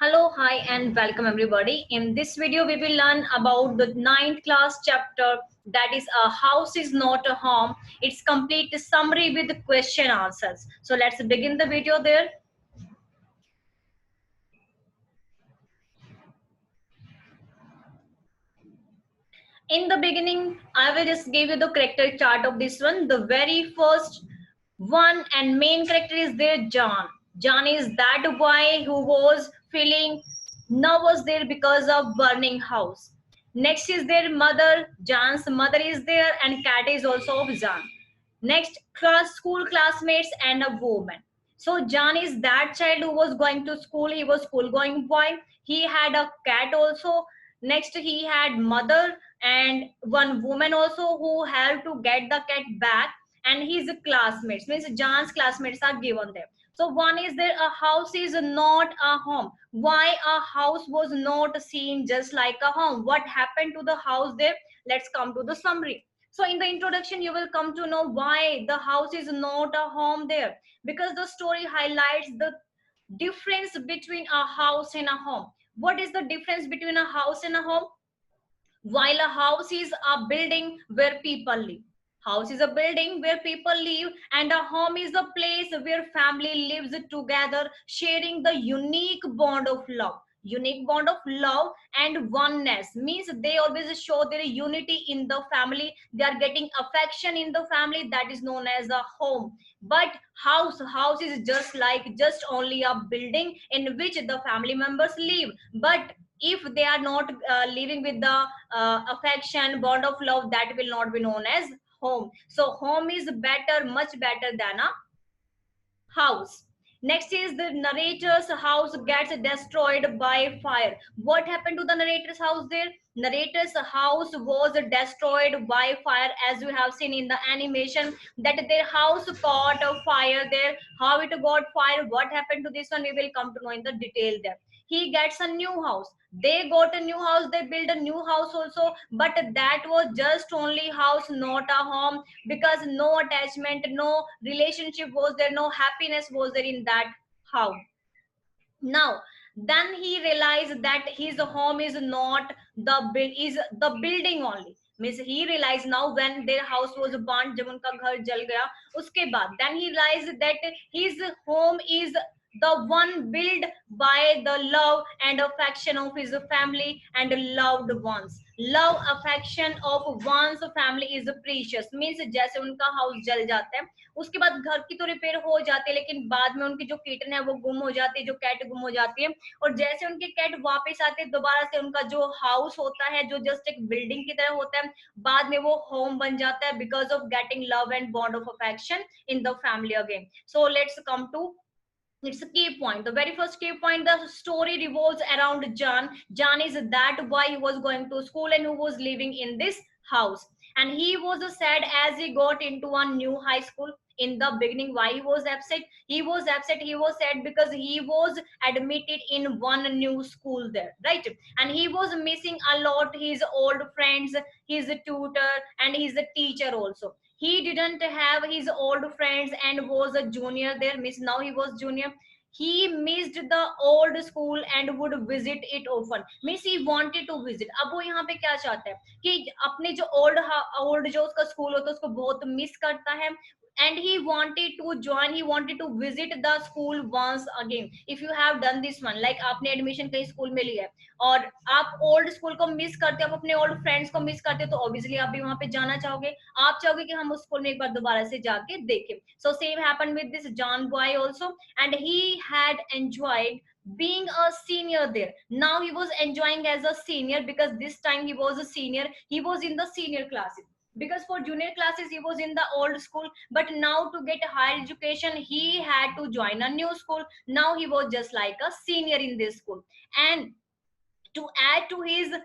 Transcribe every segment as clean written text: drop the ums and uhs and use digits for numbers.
Hello, hi, and welcome everybody. In this video, we will learn about the ninth class chapter, that is a house is not a home. It's complete summary with question answers. So let's begin the video there. In the beginning, I will just give you the character chart of this one. The very first one and main character is there, John. John is that boy who was feeling nervous there because of burning house. Next is their mother. John's mother is there, and Cat is also of John. Next, school classmates and a woman. So John is that child who was going to school. He was school going boy. He had a cat also. Next, he had mother and one woman also who helped to get the cat back, and his classmates, means John's classmates are given there. So one is there, a house is not a home. Why a house was not seen just like a home? What happened to the house there? Let's come to the summary. So in the introduction, you will come to know why the house is not a home there, because the story highlights the difference between a house and a home. What is the difference between a house and a home? While a house is a building where people live, house is a building where people live, and a home is a place where family lives together, sharing the unique bond of love and oneness. Means they always show their unity in the family, they are getting affection in the family, that is known as a home. But house is just only a building in which the family members live. But if they are not living with the affection, bond of love, that will not be known as home. So home is better, much better than a house. Next is the narrator's house gets destroyed by fire. What happened to the narrator's house there? Narrator's house was destroyed by fire, as you have seen in the animation that their house caught a fire there. How it got fire, what happened to this one, we will come to know in the detail there. He gets a new house, they got a new house, they build a new house also, but that was just only house, not a home, because no attachment, no relationship was there, no happiness was there in that house. Now then he realized that his home is not is the building only. Means he realized now when their house was burnt, जब उनका घर जल गया उसके बाद, then he realized that his home is the one built by the love and affection of his family and loved ones. Love affection of one's family is precious. Means जैसे उनका house जल जाता है, उसके बाद घर की तो रिपेयर हो जाती है, लेकिन बाद में उनकी जो किटन है वो गुम हो जाती है, जो कैट गुम हो जाती है, और जैसे उनके कैट वापस आते हैं दोबारा से, उनका जो हाउस होता है जो जस्ट एक बिल्डिंग की तरह होता है, बाद में वो होम बन जाता है because of getting love and bond of affection in the family again. So let's come to it's a key point. The very first key point, the story revolves around John. John is that boy who was going to school and who was living in this house, and he was sad as he got into a new high school. In the beginning, why he was upset? He was upset, he was sad because he was admitted in one new school there, right? And he was missing a lot his old friends, his tutor, and his teacher also. He didn't have his old friends and was a junior there. Miss, now he was junior. He missed the old school and would visit it often. Miss, he wanted to visit. अब वो यहाँ पे क्या चाहता है कि अपने जो old जो उसका स्कूल होता है उसको बहुत मिस करता है, and he wanted to join, he wanted to visit the school once again. If you have done this one, like आपने एडमिशन कहीं स्कूल में लिया है और आप ओल्ड स्कूल को मिस करते हो, आप अपने ओल्ड फ्रेंड्स को मिस करते हो, तो ऑब्वियसली आप भी वहां पे जाना चाहोगे, आप चाहोगे कि हम उस स्कूल में एक बार दोबारा से जाके देखें. So same happened with this John boy also, and he had enjoyed being a senior there. Now he was enjoying as a senior because this time he was a senior, he was in the senior classes, because for junior classes he was in the old school, but now to get higher education he had to join a new school. Now he was just like a senior in this school. And to add to his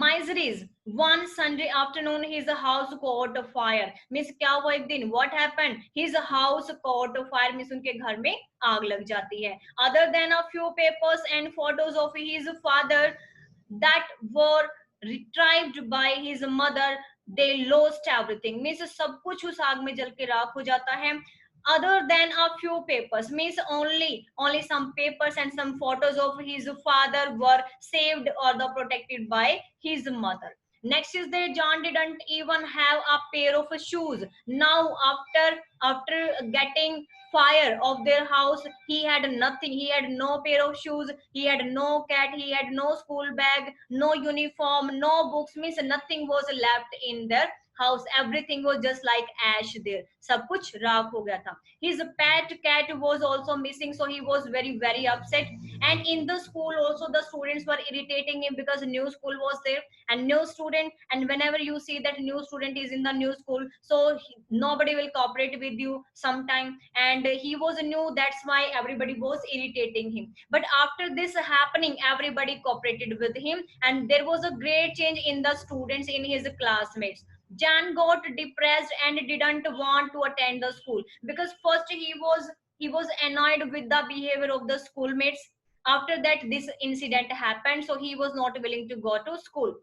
miseries, one Sunday afternoon his house caught fire. Means क्या हुआ एक दिन, what happened, his house caught fire, means उनके घर में आग लग जाती है. Other than a few papers and photos of his father that were retrieved by his mother, they lost everything. Means सब कुछ उस आग में जल के राख हो जाता है. other than a few papers, means only some papers and some photos of his father were saved or the protected by his mother. Next is that John didn't even have a pair of shoes. Now after getting fire of their house, he had nothing. He had no pair of shoes, he had no cat, he had no school bag, no uniform, no books, means nothing was left in their house. Everything was just like ash there. Sab kuch raak ho gaya tha. His pet cat was also missing, so he was very upset. And in the school also, the students were irritating him because new school was there and new student. And whenever you see that new student is in the new school, so nobody will cooperate with you sometime. And he was new, that's why everybody was irritating him. But after this happening, everybody cooperated with him, and there was a great change in the students, in his classmates. Jan got depressed and didn't want to attend the school because first he was annoyed with the behavior of the schoolmates. After that, this incident happened, so he was not willing to go to school.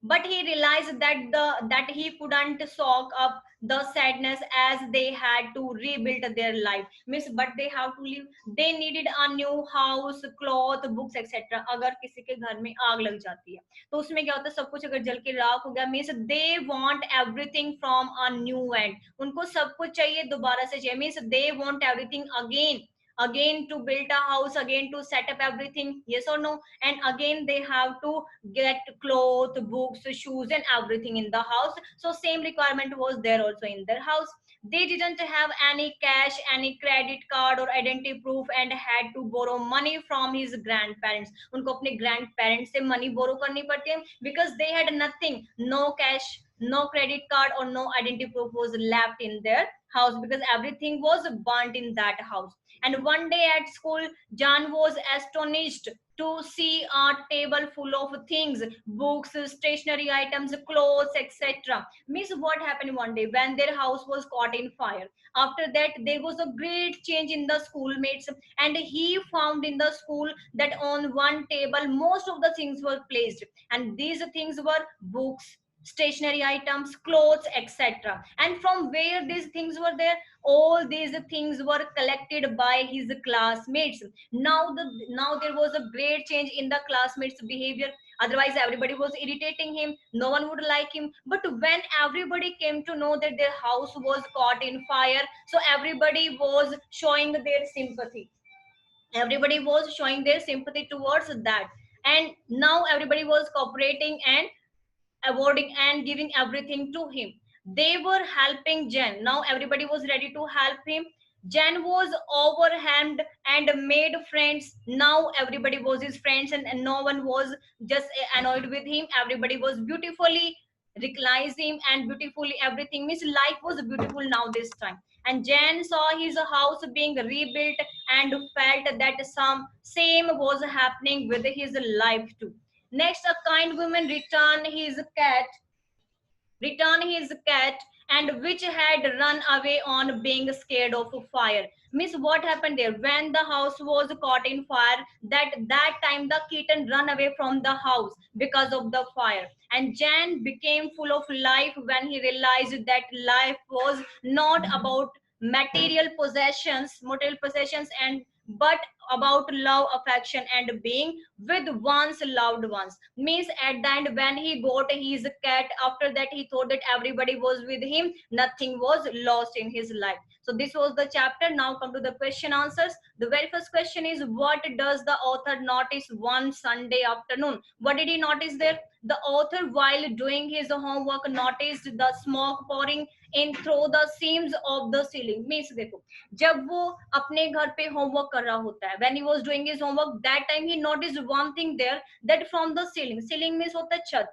But he realized that he couldn't soak up the sadness, as they had to rebuild their life, means but they have to live. They needed a new house, cloth, books, etc. अगर किसी के घर में आग लग जाती है तो उसमें क्या होता है, सब कुछ अगर जल के राख हो गया, means they want everything from a new and. उनको सब कुछ चाहिए दोबारा से चाहिए, means they want everything again to build a house, again to set up everything, yes or no? And again they have to get clothes, books, shoes and everything in the house. So same requirement was there also in their house. They didn't have any cash, any credit card or identity proof, and had to borrow money from his grandparents. उनको अपने grandparents से money borrow करनी पड़ती है because they had nothing, no cash, no credit card or no identity proof was left in their house because everything was burnt in that house. And one day at school, John was astonished to see a table full of things, books, stationery items, clothes, etc. Means what happened one day when their house was caught in fire. After that, there was a great change in the schoolmates, and he found in the school that on one table most of the things were placed, and these things were books, stationery items, clothes, etc. And from where these things were there, all these things were collected by his classmates. Now there was a great change in the classmates behavior. Otherwise everybody was irritating him, no one would like him. But when everybody came to know that their house was caught in fire, so everybody was showing their sympathy, everybody was showing their sympathy towards that. And now everybody was cooperating and awarding and giving everything to him. They were helping Jen. Now everybody was ready to help him. Jen was overwhelmed and made friends. Now everybody was his friends, and no one was just annoyed with him. Everybody was beautifully recognized him, and beautifully everything, means life was beautiful now this time. And Jen saw his house being rebuilt and felt that some same was happening with his life too. Next, a kind woman returned his cat, and which had run away on being scared of fire. Miss, what happened there? When the house was caught in fire, that time the kitten run away from the house because of the fire. And Jan became full of life when he realized that life was not about material possessions, and but about love, affection, and being with one's loved ones. Means at the end, when he got his cat, after that he thought that everybody was with him, nothing was lost in his life. So this was the chapter. Now come to the question answers. The very first question is, what does the author notice one Sunday afternoon? What did he notice there? The author, while doing his homework, noticed the smoke pouring in through the seams of the ceiling. Means देखो, जब वो अपने घर पे homework कर रहा होता है, when he was doing his homework, that time he noticed one thing there, that from the ceiling means होता है छत,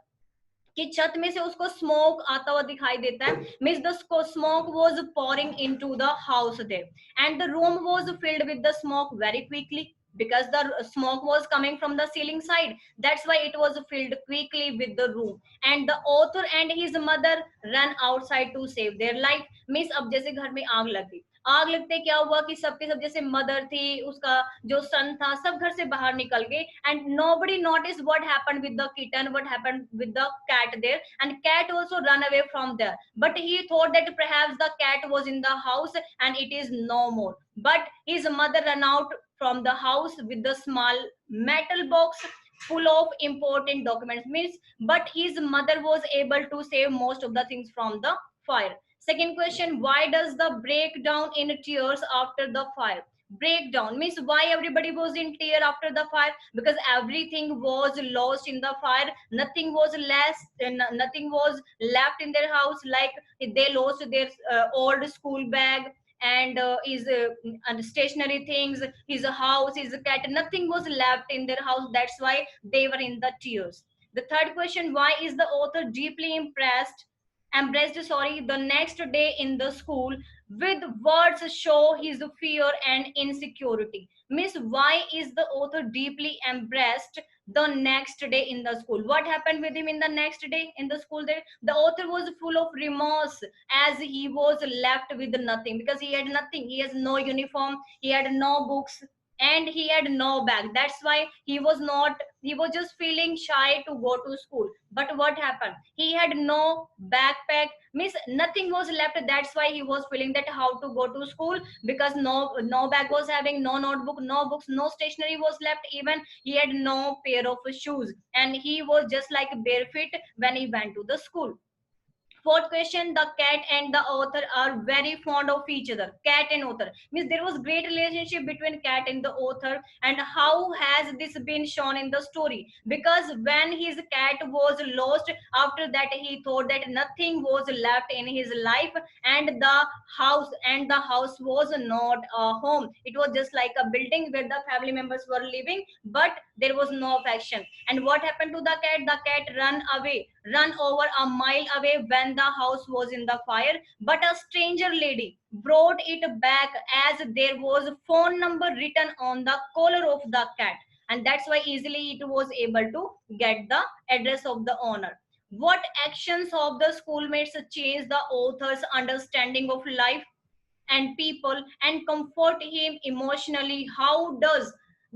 कि छत में से उसको स्मोक आता हुआ दिखाई देता है. Means the smoke was pouring into the house there, and the room was filled with the smoke very quickly because the smoke was coming from the ceiling side. That's why it was filled quickly with the room. And the author and his mother ran outside to save their life. Means अब जैसे घर में आग लग गई, आग लगते क्या हुआ कि सबके सब, जैसे मदर थी, उसका जो सन था, सब घर से बाहर निकल गए, and nobody noticed what happened with the kitten, what happened with the cat there, and cat also run away from there, but he thought that perhaps the cat was in the house and it is no more. But his mother ran out from the house with the small metal box full of important documents, means but his mother was able to save most of the things from the fire. Second question, why does the breakdown in tears after the fire? Breakdown means why everybody was in tear after the fire, because everything was lost in the fire, nothing was less, nothing was left in their house, like they lost their old school bag and his and stationary things, his house, his cat, nothing was left in their house, that's why they were in the tears. The third question, why is the author deeply embraced, sorry, the next day in the school with words show his fear and insecurity? Miss, why is the author deeply embraced the next day in the school? What happened with him in the next day in the school there? The author was full of remorse as he was left with nothing, because he had nothing, he has no uniform, he had no books, and he had no bag, that's why he was not, he was just feeling shy to go to school. But what happened, he had no backpack, means nothing was left, that's why he was feeling that how to go to school, because no bag was having, no notebook, no books, no stationery was left, even he had no pair of shoes, and he was just like barefoot when he went to the school. Fourth question, the cat and the author are very fond of each other. Cat and author means there was great relationship between cat and the author. And how has this been shown in the story? Because when his cat was lost, after that he thought that nothing was left in his life, and the house was not a home. It was just like a building where the family members were living, but there was no affection. And what happened to the cat? The cat run over a mile away when the house was in the fire, but a stranger lady brought it back as there was phone number written on the collar of the cat, and that's why easily it was able to get the address of the owner. What actions of the schoolmates changed the author's understanding of life and people and comfort him emotionally? How does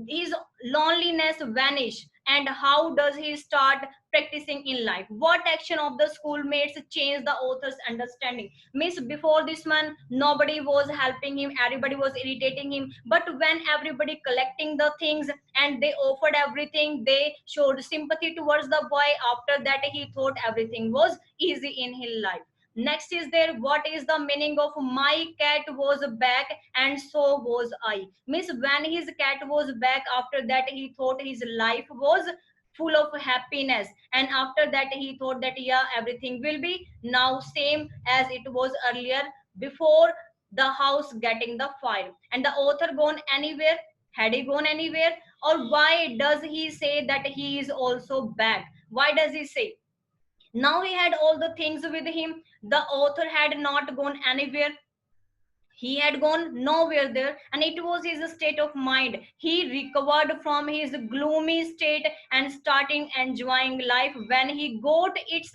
his loneliness vanish, and how does he start practicing in life? What action of the schoolmates changed the author's understanding? Means before this man, nobody was helping him, everybody was irritating him, but when everybody collecting the things and they offered everything, they showed sympathy towards the boy, after that he thought everything was easy in his life. Next is there, what is the meaning of my cat was back and so was I? Means when his cat was back, after that he thought his life was full of happiness, and after that he thought that yeah, everything will be now same as it was earlier before the house getting the fire. And the author gone anywhere? Had he gone anywhere? Or why does he say that he is also back? Why does he say? Now he had all the things with him. The author had not gone anywhere, he had gone nowhere there, and it was his state of mind. He recovered from his gloomy state and starting enjoying life when he got its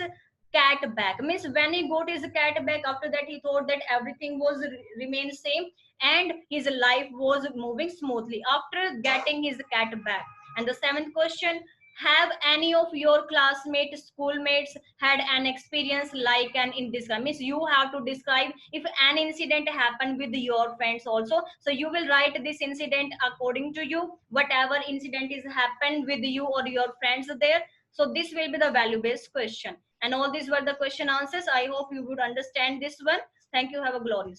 cat back. Means when he got his cat back, after that he thought that everything was remain same, and his life was moving smoothly after getting his cat back. And the seventh question, have any of your classmates, schoolmates had an experience like an in this? Means you have to describe if an incident happened with your friends also. So you will write this incident according to you, whatever incident is happened with you or your friends there. So this will be the value based question. And all these were the question answers. I hope you would understand this one. Thank you. Have a glorious day.